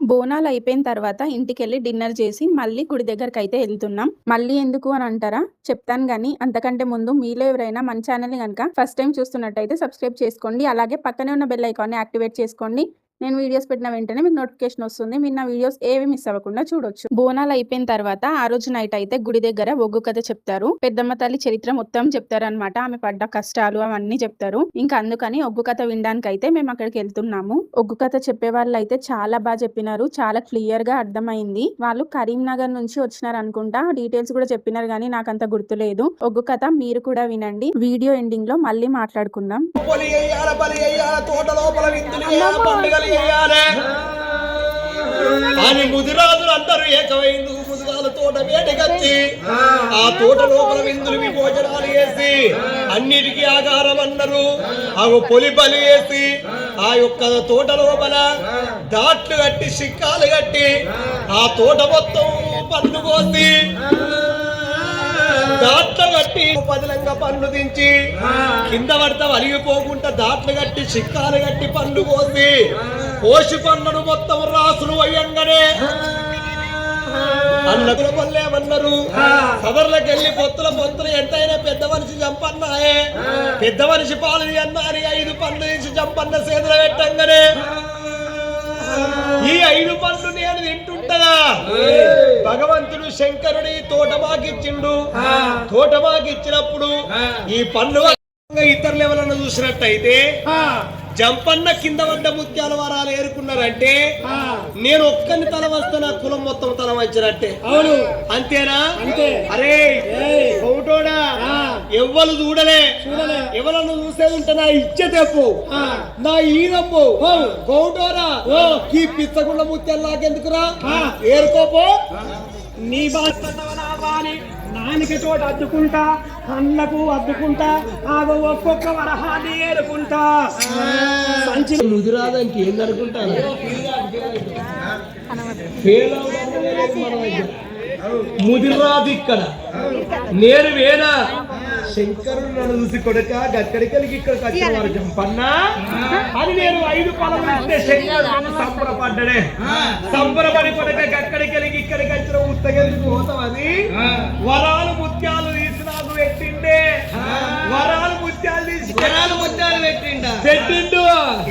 బోనాలు అయిపోయిన తర్వాత ఇంటికెళ్ళి డిన్నర్ చేసి మళ్ళీ గుడి దగ్గరకైతే వెళ్తున్నాం. మళ్ళీ ఎందుకు అని అంటారా, చెప్తాను గానీ అంతకంటే ముందు మీలో ఎవరైనా మన ఛానల్ని కనుక ఫస్ట్ టైం చూస్తున్నట్టయితే సబ్స్క్రైబ్ చేసుకోండి. అలాగే పక్కనే ఉన్న బెల్ ఐకాన్ని యాక్టివేట్ చేసుకోండి. నేను వీడియోస్ పెట్టిన వెంటనే మీకు నోటిఫికేషన్ వస్తుంది. మీరు నా వీడియోస్ ఏవి మిస్ అవ్వకుండా చూడొచ్చు. బోనాలు అయిపోయిన తర్వాత ఆ రోజు నైట్ అయితే గుడి దగ్గర ఒగ్గు కథ చెప్తారు. పెద్దమ్మ తల్లి చరిత్ర మొత్తం చెప్తారు అనమాట. ఆమె పడ్డ కష్టాలు అవన్నీ చెప్తారు. ఇంకా అందుకని ఒగ్గు కథ వినడానికి అయితే మేము అక్కడికి వెళ్తున్నాము. ఒగ్గు కథ చెప్పే వాళ్ళు అయితే చాలా బాగా చెప్పినారు. చాలా క్లియర్ గా అర్థమైంది. వాళ్ళు కరీంనగర్ నుంచి వచ్చినారు అనుకుంటా. డీటెయిల్స్ కూడా చెప్పినారు కానీ నాకంత గుర్తులేదు. ఒగ్గు కథ మీరు కూడా వినండి. వీడియో ఎండింగ్ లో మళ్ళీ మాట్లాడుకుందాం. అని ముదిరాజులందరూ ఏకమైందు ముదిరాల తోట వేటకొచ్చి ఆ తోట లోపల విందులు భోజనాలు వేసి అన్నిటికీ ఆధారం అన్నారు. అవి పొలి బలి వేసి ఆ యొక్క తోట లోపల దాట్లు కట్టి సిక్కాలు కట్టి ఆ తోట మొత్తం పన్ను కోసి దాట్లు కట్టి పదిలంగా పన్ను దించి కింద పడతా వలిగిపోకుండా దాట్లు కట్టి సిక్కాలు కట్టి పన్ను కోసి పన్నును మొత్తం రాసులు అయ్యంగానే అన్నకుల పల్లెమన్నారు. సదర్లకు వెళ్ళి పొత్తుల ఎంతైనా పెద్ద మనిషి చంపన్నాయే, పెద్ద మనిషి పాలు అన్నారు. 5 పన్ను తీసి చంపన్న సేదలు పెట్టంగానే ఈ 5 పన్ను నేను తింటుంటదా, భగవంతుడు శంకరుడి తోటమాకిచ్చిండు. తోటమాకిచ్చినప్పుడు ఈ పన్ను ఇతరులు ఎవరన్నా చూసినట్టయితే జంపన్న కింద పడ్డ ముత్యాల వరాలు ఏరుకున్నారంటే నేను ఒక్కని తల వస్తే నా కులం మొత్తం తల వంచినట్టే. అవును, అంతేనా? అరే కోటోడా, ఎవ్వరు చూడలే, ఎవరన్నా చూసేది ఉంటే నా ఇచ్చేదేపు, నా ఈరప్పు కోటోరా. ఈ పిచ్చగుండ ముత్యాలు నాకెందుకురా, ఏరుకోపో. నీ బాని నానికి చోట అద్దుకుంటా, అన్నకు అద్దుకుంటా, ఆగో ఒక్కొక్క వరహాన్ని ఏరుకుంటా. సంచి ముదిరాదానికి ఏందనుకుంటాను, ముదిరాదు ఇక్కడ. నేను వేనా శంకరుడు నన్ను చూసి కొడక అక్కడికి వెళ్ళి ఇక్కడికి వచ్చిన వారు జంపన్నా అని నేను 5 పనులు ఇస్తే శంకరుడు సంబరపడ్డాడే. సంబరపడి కొడక అక్కడికి వెళ్ళి ఇక్కడికి వచ్చిన ఉత్తగెందుకు పోతామని వరాలు ముత్యాలు తీసి నాకు పెట్టిండే. వరాలు ముత్యాలు తీసి పెట్టిండు.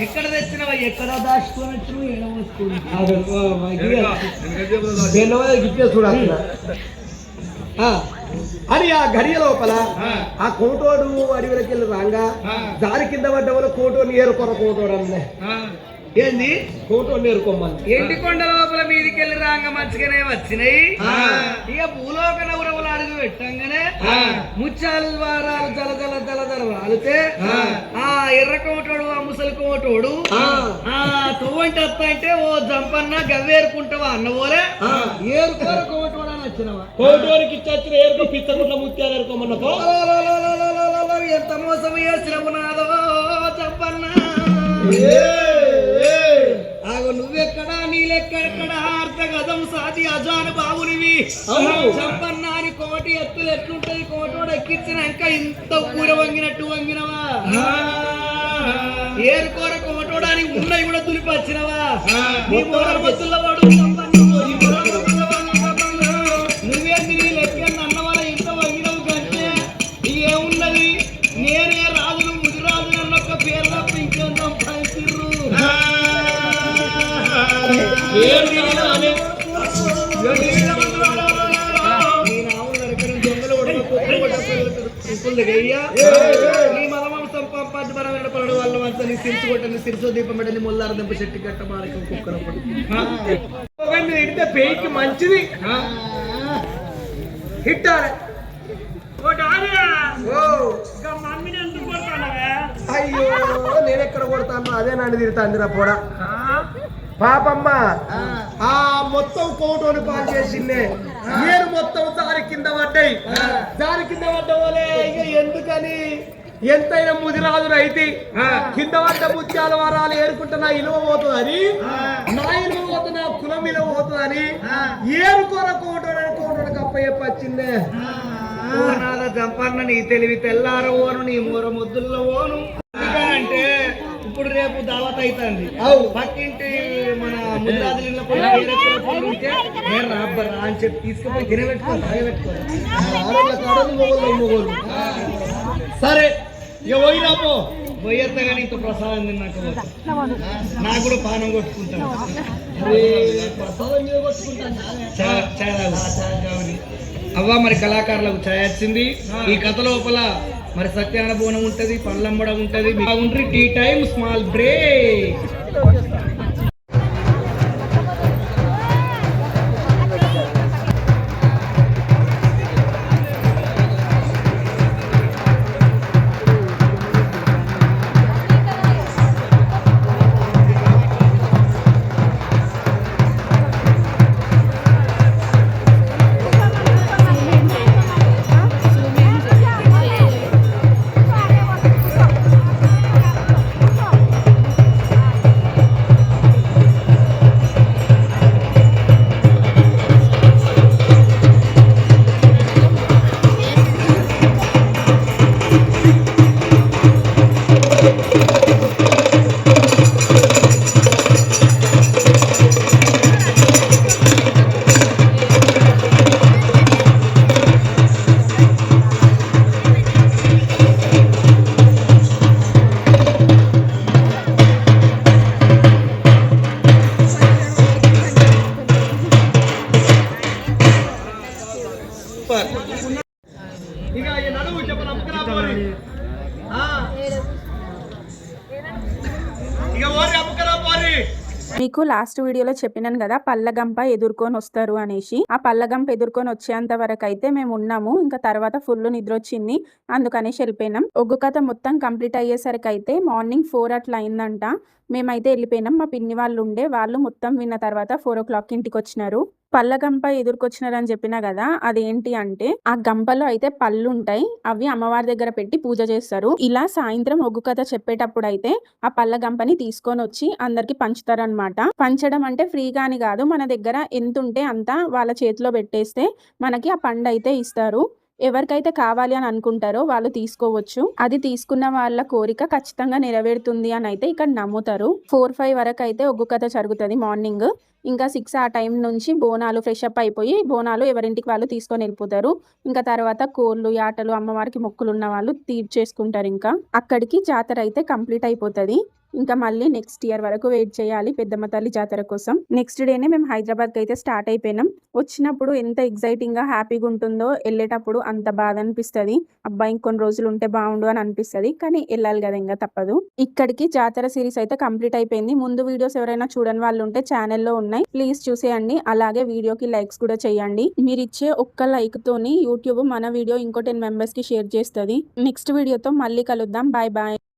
ఎక్కడ తెచ్చినవా, ఎక్కడ దాచుకొని చూడాలి అని ఆ గడియ లోపల ఆ కోటోడు అడవిలోకి వెళ్ళి రాంగా దారి కింద పడ్డ వాళ్ళు కోటోని ఏరుకొర కోటోడు అన్నే. ఏంది కోటోని ఏరుకోమని ఎండి కొండ లోపల మీదికి వెళ్ళి రాంగ మంచిగానే వచ్చినాయి. ఇక భూలోక నవరములు అడుగు పెట్టంగానే ముత్యాల వారాలు జల వాలితే ఆ ఎర్ర కోటోడు ఆ ముసలి కోటోడు ఆ తోవంటి వస్త అంటే ఓ జంపన్న గవ్వేరుకుంటావా అన్నవోలే ఏరుకోర కోటోడు అని వచ్చినవా. కోటోనికి ఇచ్చిన ఏరుకో పిచ్చగుండ్ల ముత్యాలు ఏరుకోమన్నపో. ఎంత మోసం చేసినవు నాదో జంపన్న. ఆగో నువ్వెక్కడా, నీళ్ళెక్కడెక్కడా, అర్థగదం సాటి అజాను బాబునివి. చంపన్నాని కోటి ఎత్తులు ఎట్లుంటది, కోటోడు ఎక్కించినాక ఇంత కూర వంగినట్టు వంగినవా. ఏరుకోర కోటోడానికి ఉన్నవి కూడా తులిపచ్చినవా. నీ మూడల బతుల్లో వాడు నువ్వేంది నీ లెక్కని అన్నవాళ్ళ ఇంత వంగినవు కంటే ఏమున్నది. నేనే రాజును ముదిరాజు అన్న ఒక పేరు తప్ప ఇంకేం సంపాదించు. నీ మలమాంసం పంపాది మనం ఎండపడడం వల్ల మంచి సిరిసి కొట్టని సిరిసో దీపం పెట్టని ముల్లార దింప చెట్టు కట్ట మారక కుక్కర ఇడితే పేయికి మంచిది. హిట్టాలి. అయ్యో నేనెక్కడ కొడతాను, అదే నన్ను తిరుగుతాందిరా పోడా. పాపమ్మ ఆ మొత్తం కోటోని పాలు చేసిందే. నేను మొత్తం దారి కింద పడ్డాయి. దారి కింద పడ్డవలే. ఇక ఎందుకని ఎంతైనా ముదిరాజులు అయితే కింద పడ్డ ముత్యాల వరాలు ఏరుకుంటే నా ఇలువ పోతుందని, నా ఇలువ పోతే నా కులం ఇలువ పోతుందని ఏరుకోర కోటోడికి అప్పచెప్పచ్చిందే. జంపన్న నీ తెలివి తెల్లారవోను, నీ మూర ముద్దుల్లో ఓను. అంటే ఇప్పుడు రేపు దావత్ అవుతుంది అవు. పక్కింటి మన ముద్రాదుల ఉంటే నేను రాబ్బరా అని చెప్పి తీసుకుపోయి గిరబెట్టుకోవాలి తాగబెట్టుకోవాలి. ఆడోళ్ళ కాడలు మొగోళ్ళు మొగోళ్ళు. సరే ఇక పోయిరాపో. పోయేస్తా కానీ ఇంత ప్రసాదం తిన్నాక నాకు కూడా పానం కొట్టుకుంటాను. ప్రసాదం మీద కొట్టుకుంటాను. అవ్వ మరి కళాకారులకు ఛాయ్ వచ్చింది. ఈ కథ లోపల మరి సత్యానుభవం ఉంటది, పళ్ళమ్మడం ఉంటది. బాగుంటుంది. Tea time small break. ఇక ఈ నడువు చెప్పు నమ్మకరా పోరి. ఇక ఓరి అమ్మకరా పోరి. మీకు లాస్ట్ వీడియోలో చెప్పినాను కదా పల్లగంప ఎదుర్కొని వస్తారు అనేసి. ఆ పల్లగంప ఎదుర్కొని వచ్చేంత వరకు అయితే మేము ఉన్నాము. ఇంకా తర్వాత ఫుల్ నిద్ర వచ్చింది, అందుకనేసి వెళ్ళిపోయినాం. ఒగ్గు కథ మొత్తం కంప్లీట్ అయ్యేసరికి అయితే మార్నింగ్ 4 అట్లా అయిందంట. మేమైతే వెళ్ళిపోయినాం. మా పిన్ని వాళ్ళు ఉండే వాళ్ళు మొత్తం విన్న తర్వాత 4 o'clock ఇంటికి వచ్చినారు. పల్లగంప ఎదుర్కొచ్చినారని చెప్పినా కదా, అదేంటి అంటే ఆ గంపలో అయితే పళ్ళు ఉంటాయి. అవి అమ్మవారి దగ్గర పెట్టి పూజ చేస్తారు. ఇలా సాయంత్రం ఒగ్గు కథ చెప్పేటప్పుడు అయితే ఆ పళ్ళ గంపని తీసుకొని వచ్చి అందరికి పంచుతారనమాట. పంచడం అంటే ఫ్రీగా అని కాదు, మన దగ్గర ఎంత ఉంటే అంత వాళ్ళ చేతిలో పెట్టేస్తే మనకి ఆ పండు అయితే ఇస్తారు. ఎవరికైతే కావాలి అని అనుకుంటారో వాళ్ళు తీసుకోవచ్చు. అది తీసుకున్న వాళ్ళ కోరిక ఖచ్చితంగా నెరవేరుతుంది అని అయితే ఇక్కడ నమ్ముతారు. 4-5 వరకు అయితే ఒగ్గు కథ జరుగుతుంది మార్నింగ్. ఇంకా 6 ఆ టైం నుంచి బోనాలు ఫ్రెష్ అప్ అయిపోయి బోనాలు ఎవరింటికి వాళ్ళు తీసుకొని వెళ్ళిపోతారు. ఇంకా తర్వాత కోళ్ళు యాటలు అమ్మవారికి మొక్కులు ఉన్న వాళ్ళు తీర్చేసుకుంటారు. ఇంకా అక్కడికి జాతర అయితే కంప్లీట్ అయిపోతుంది. ఇంకా మళ్ళీ నెక్స్ట్ ఇయర్ వరకు వెయిట్ చేయాలి పెద్దమ్మ తల్లి జాతర కోసం. నెక్స్ట్ డేనే మేము హైదరాబాద్కి అయితే స్టార్ట్ అయిపోయినాం. వచ్చినప్పుడు ఎంత ఎగ్జైటింగ్ గా హ్యాపీగా ఉంటుందో, వెళ్ళేటప్పుడు అంత బాధ అనిపిస్తుంది. అబ్బాయి ఇంకొన్ని రోజులు ఉంటే బాగుండు అని అనిపిస్తుంది, కానీ వెళ్ళాలి కదా, ఇంకా తప్పదు. ఇక్కడికి జాతర సిరీస్ అయితే కంప్లీట్ అయిపోయింది. ముందు వీడియోస్ ఎవరైనా చూడని వాళ్ళు ఉంటే ఛానల్లో ఉన్నాయి, ప్లీజ్ చూసేయండి. అలాగే వీడియోకి లైక్స్ కూడా చేయండి. మీరు ఇచ్చే ఒక్క లైక్ తోని యూట్యూబ్ మన వీడియో ఇంకో 10 members కి షేర్ చేస్తుంది. నెక్స్ట్ వీడియోతో మళ్ళీ కలుద్దాం. Bye bye.